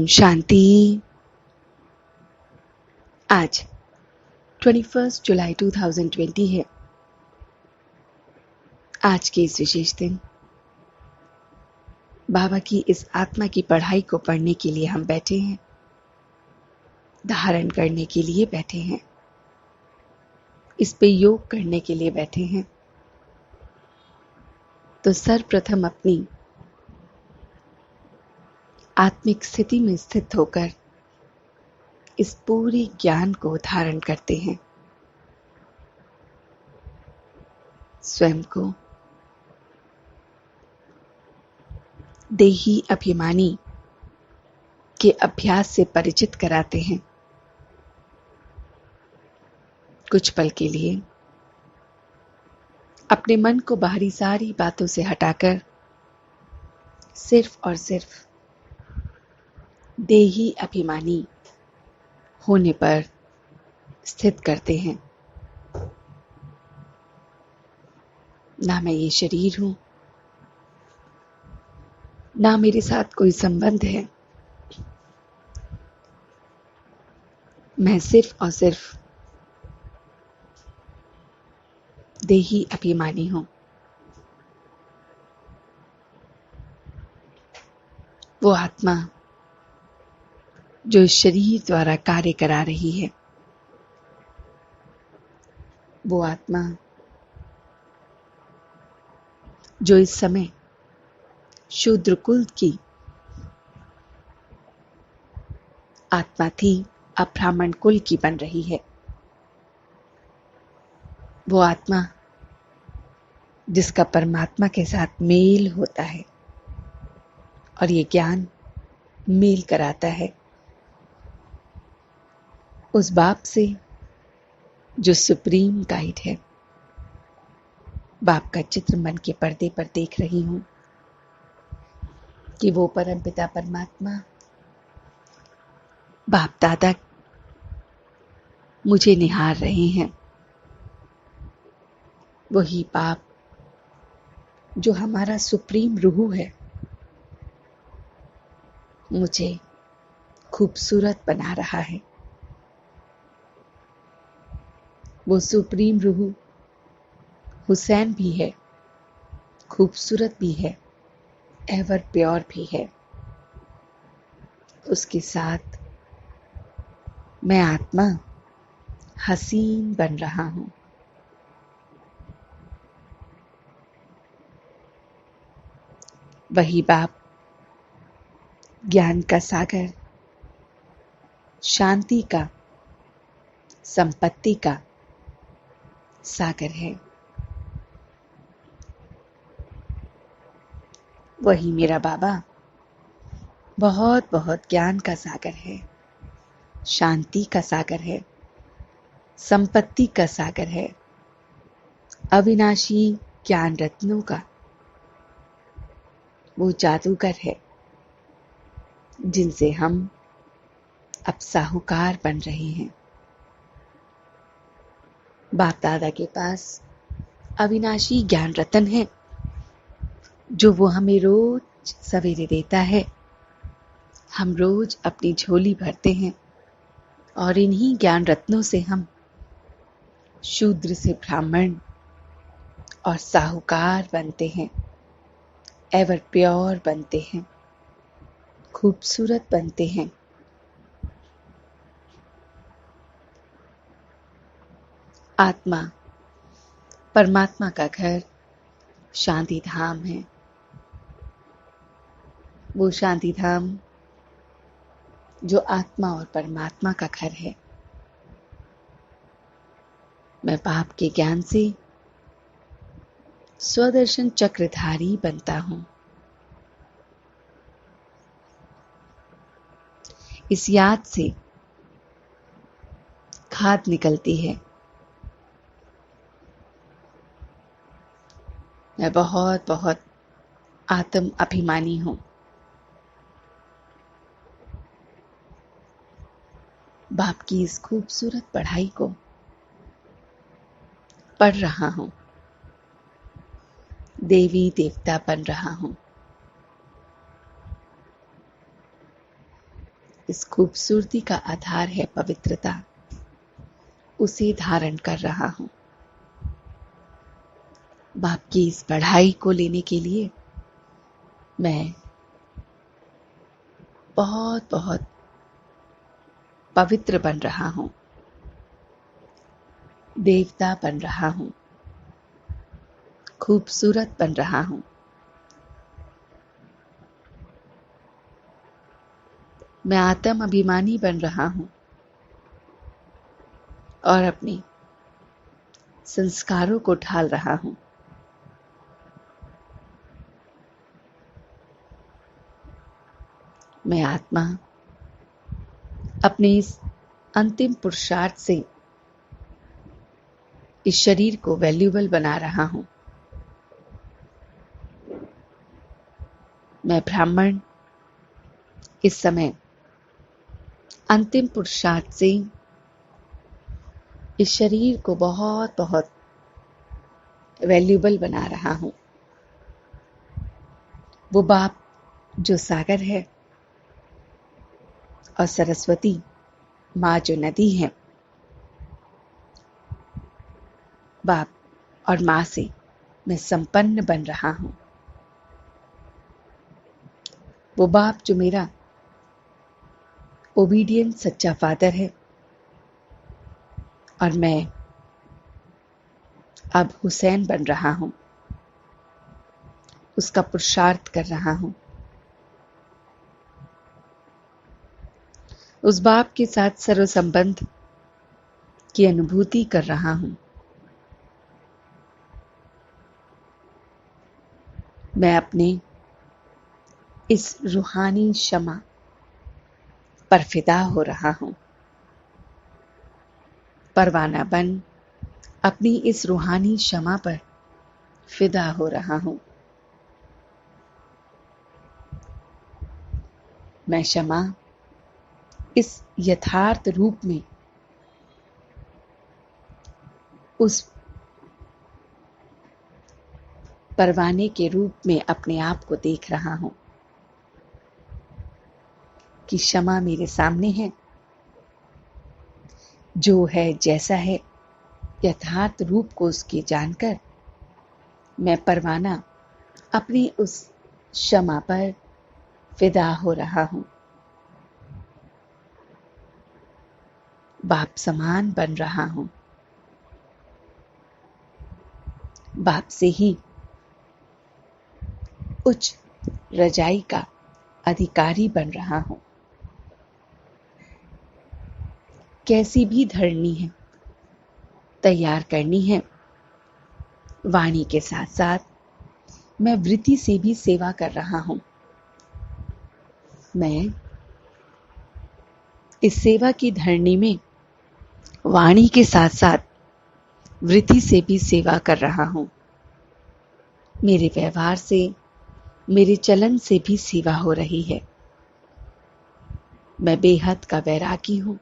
ओम शांति। आज 21 जुलाई 2020 है। आज के इस विशेष दिन बाबा की इस आत्मा की पढ़ाई को पढ़ने के लिए हम बैठे हैं, धारण करने के लिए बैठे हैं, इस पे योग करने के लिए बैठे हैं। तो सर्वप्रथम अपनी आत्मिक स्थिति में स्थित होकर इस पूरे ज्ञान को धारण करते हैं। स्वयं को देही अभिमानी के अभ्यास से परिचित कराते हैं। कुछ पल के लिए अपने मन को बाहरी सारी बातों से हटाकर सिर्फ और सिर्फ देही अभिमानी होने पर स्थित करते हैं। ना मैं ये शरीर हूं, ना मेरे साथ कोई संबंध है। मैं सिर्फ और सिर्फ देही अभिमानी हूं। वो आत्मा जो इस शरीर द्वारा कार्य करा रही है, वो आत्मा जो इस समय शूद्र कुल की आत्मा थी, अब ब्राह्मण कुल की बन रही है। वो आत्मा जिसका परमात्मा के साथ मेल होता है और ये ज्ञान मेल कराता है उस बाप से जो सुप्रीम गाइड है। बाप का चित्र मन के पर्दे पर देख रही हूं कि वो परमपिता परमात्मा बाप दादा मुझे निहार रहे हैं। वही बाप जो हमारा सुप्रीम रूह है, मुझे खूबसूरत बना रहा है। वो सुप्रीम रूह हुसैन भी है, खूबसूरत भी है, एवर प्योर भी है। उसके साथ मैं आत्मा हसीन बन रहा हूं। वही बाप ज्ञान का सागर, शांति का, संपत्ति का सागर है। वही मेरा बाबा बहुत बहुत ज्ञान का सागर है, शांति का सागर है, संपत्ति का सागर है, अविनाशी ज्ञान रत्नों का वो जादूगर है जिनसे हम अब साहूकार बन रहे हैं। बाप दादा के पास अविनाशी ज्ञान रतन है जो वो हमें रोज सवेरे देता है। हम रोज अपनी झोली भरते हैं और इन्हीं ज्ञान रत्नों से हम शूद्र से ब्राह्मण और साहूकार बनते हैं, एवर प्योर बनते हैं, खूबसूरत बनते हैं। आत्मा परमात्मा का घर शांति धाम है। वो शांति धाम जो आत्मा और परमात्मा का घर है। मैं बाप के ज्ञान से स्वदर्शन चक्रधारी बनता हूं। इस याद से खाद निकलती है। मैं बहुत बहुत आत्म अभिमानी हूं। बाप की इस खूबसूरत पढ़ाई को पढ़ रहा हूं, देवी देवता बन रहा हूं। इस खूबसूरती का आधार है पवित्रता, उसे धारण कर रहा हूं। बाप की इस पढ़ाई को लेने के लिए मैं बहुत बहुत पवित्र बन रहा हूं, देवता बन रहा हूं, खूबसूरत बन रहा हूं। मैं आत्म अभिमानी बन रहा हूं और अपने संस्कारों को ढाल रहा हूं। मैं आत्मा अपने इस अंतिम पुरुषार्थ से इस शरीर को वैल्यूएबल बना रहा हूं। मैं ब्राह्मण इस समय अंतिम पुरुषार्थ से इस शरीर को बहुत बहुत वैल्यूएबल बना रहा हूं। वो बाप जो सागर है और सरस्वती माँ जो नदी है, बाप और माँ से मैं संपन्न बन रहा हूं। वो बाप जो मेरा ओबीडियंट सच्चा फादर है और मैं अब हुसैन बन रहा हूं, उसका पुरुषार्थ कर रहा हूं। उस बाप के साथ सर्व संबंध की अनुभूति कर रहा हूं। मैं अपने इस रूहानी क्षमा पर फिदा हो रहा हूं। परवाना बन अपनी इस रूहानी क्षमा पर फिदा हो रहा हूं। मैं क्षमा इस यथार्थ रूप में उस परवाने के रूप में अपने आप को देख रहा हूं कि क्षमा मेरे सामने है, जो है जैसा है यथार्थ रूप को उसके जानकर मैं परवाना अपनी उस क्षमा पर फिदा हो रहा हूं। बाप समान बन रहा हूं। बाप से ही उच्च रजाई का अधिकारी बन रहा हूं। कैसी भी धरनी है तैयार करनी है, वाणी के साथ साथ मैं वृत्ति से भी सेवा कर रहा हूं। मैं इस सेवा की धरनी में वाणी के साथ साथ वृत्ति से भी सेवा कर रहा हूं। मेरे व्यवहार से, मेरे चलन से भी सेवा हो रही है। मैं बेहद का वैरागी हूं।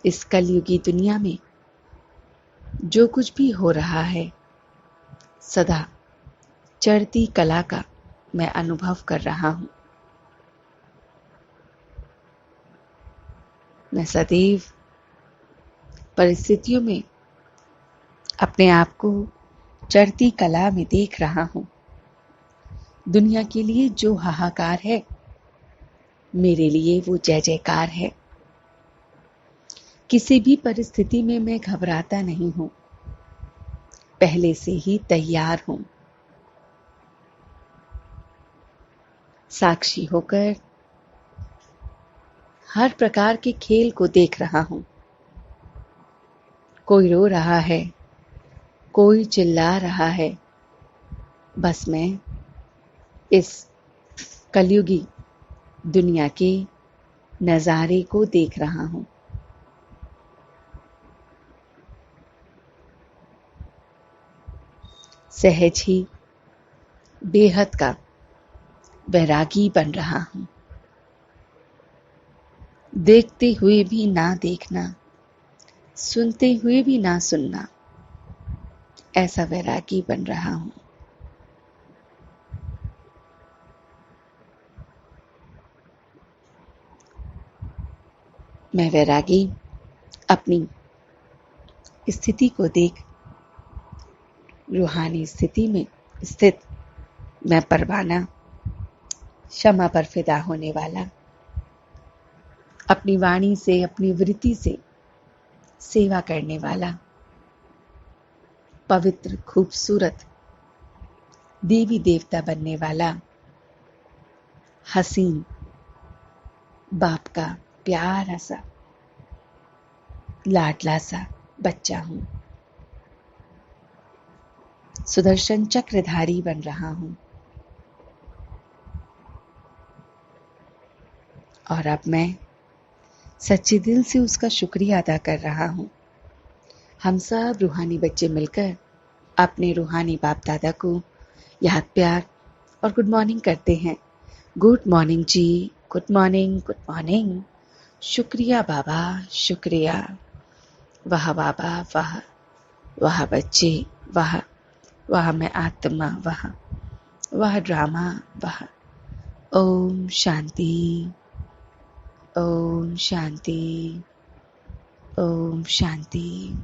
इस कलयुगी दुनिया में जो कुछ भी हो रहा है, सदा चढ़ती कला का मैं अनुभव कर रहा हूं। मैं सदैव परिस्थितियों में अपने आप को चढ़ती कला में देख रहा हूं। दुनिया के लिए जो हाहाकार है, मेरे लिए वो जय जयकार है। किसी भी परिस्थिति में मैं घबराता नहीं हूं, पहले से ही तैयार हूं। साक्षी होकर हर प्रकार के खेल को देख रहा हूं। कोई रो रहा है, कोई चिल्ला रहा है, बस मैं इस कलयुगी दुनिया के नजारे को देख रहा हूं। सहज ही बेहद का वैरागी बन रहा हूं। देखते हुए भी ना देखना, सुनते हुए भी ना सुनना, ऐसा वैरागी बन रहा हूं। मैं वैरागी अपनी स्थिति को देख रूहानी स्थिति में स्थित मैं परवाना, क्षमा पर फिदा होने वाला, अपनी वाणी से अपनी वृत्ति से सेवा करने वाला, पवित्र खूबसूरत देवी देवता बनने वाला, हसीन बाप का प्यारा सा लाडला सा बच्चा हूं। सुदर्शन चक्रधारी बन रहा हूं और अब मैं सच्चे दिल से उसका शुक्रिया अदा कर रहा हूं। हम सब रूहानी बच्चे मिलकर अपने रूहानी बाप दादा को याद प्यार और गुड मॉर्निंग करते हैं। गुड मॉर्निंग जी, गुड मॉर्निंग, गुड मॉर्निंग। शुक्रिया बाबा, शुक्रिया। वाह बाबा, वाह, वाह बच्चे, वाह, वाह मैं आत्मा, वाह, वाह ड्रामा, वाह। ओम शांति, ओम शांति, ओम शांति।